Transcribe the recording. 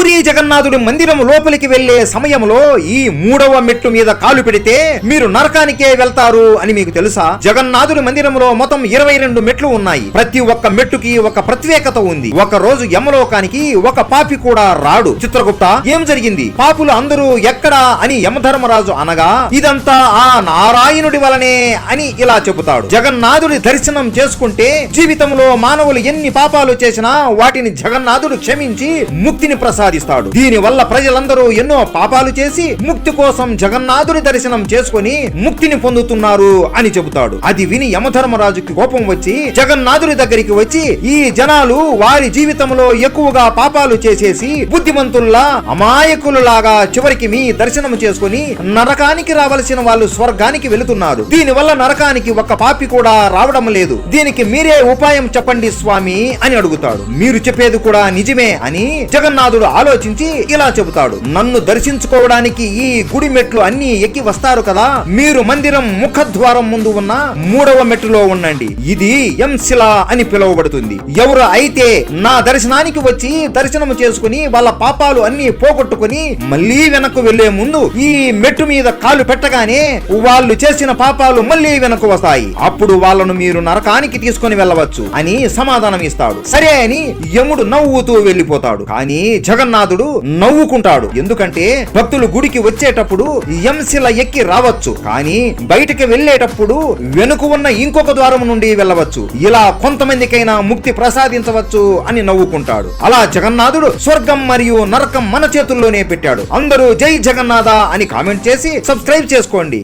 పూరి జగన్నాథుడి మందిరం లోపలికి వెళ్లే సమయంలో ఈ 3వ మెట్టు మీద కాలు పెడితే మీరు నరకానికే వెళ్తారు అని మీకు తెలుసా? జగన్నాథుడి మందిరంలో మొత్తం 22 మెట్లు ఉన్నాయి. ప్రతి ఒక్క మెట్టుకి ఒక ప్రత్యేకత ఉంది. ఒక రోజు యమలోకానికి ఒక పాపి కూడా రాడు. చిత్రగుప్త, ఏం జరిగింది? పాపులు అందరూ ఎక్కడా అని యమధర్మరాజు అనగా, ఇదంతా ఆ నారాయణుడి వలనే అని ఇలా చెబుతాడు. జగన్నాథుడి దర్శనం చేసుకుంటే జీవితంలో మానవులు ఎన్ని పాపాలు చేసినా వాటిని జగన్నాథుడు క్షమించి ముక్తిని ప్రసాదిస్తాడు. దీని వల్ల ప్రజలందరూ ఎన్నో పాపాలు చేసి ముక్తి కోసం జగన్నాథుడి దర్శనం చేసుకుని ముక్తిని పొందుతున్నారు అని చెబుతాడు. అది విని యమధర్మరాజుకి కోపం వచ్చి జగన్నాథుడి దగ్గరికి వచ్చి, ఈ జనాలు వారి జీవితంలో ఎక్కువగా పాపాలు చేసేసి బుద్ధిమంతుల్లా అమాయకులులాగా చివరికి మీ దర్శనం చేసుకుని నరకానికి రావలసిన వాళ్ళు స్వర్గానికి వెళుతున్నారు. దీని వల్ల నరకానికి ఒక్క పాపి కూడా రావడం లేదు. దీనికి మీరే ఉపాయం చెప్పండి స్వామి అని అడుగుతాడు. మీరు చెప్పేది కూడా నిజమే అని జగన్నాథుడు ఆలోచించి ఇలా చెబుతాడు. నన్ను దర్శించుకోవడానికి ఈ గుడి మెట్లు అన్ని ఎక్కి వస్తారు కదా, మీరు మందిరం ముఖద్వారం ముందు ఉన్న 3వ మెట్టులో ఉండండి. ఇది ఎంశిల అని పిలువబడుతుంది. ఎవరు అయితే నా దర్శనానికి వచ్చి దర్శనం చేసుకుని వాళ్ళ పాపాలు అన్ని పోగొట్టుకుని మళ్ళీ వెనక్కు వెళ్లే ముందు ఈ మెట్టు మీద కాలు పెట్టగానే వాళ్ళు చేసిన పాపాలు మళ్ళీ వెనక్కు వస్తాయి. అప్పుడు వాళ్ళను మీరు నరకానికి తీసుకుని వెళ్ళవచ్చు అని సమాధానం ఇస్తాడు. సరే అని యముడు నవ్వుతూ వెళ్లిపోతాడు. కానీ జగన్నాథుడు నవ్వుకుంటాడు. ఎందుకంటే భక్తులు గుడికి వచ్చేటప్పుడు ఎంశిల ఎక్కి రావచ్చు, కానీ బయటికి వెళ్లేటప్పుడు వెనుక ఉన్న ఇంకొక ద్వారం నుండి వెళ్ళవచ్చు. ఇలా కొంతమందికైనా ముక్తి ప్రసాదించవచ్చు అని నవ్వుకుంటాడు. అలా జగన్నాథుడు స్వర్గం మరియు నరకం మన చేతుల్లోనే పెట్టాడు. అందరూ జై జగన్నాథ అని కామెంట్ చేసి సబ్స్క్రైబ్ చేసుకోండి.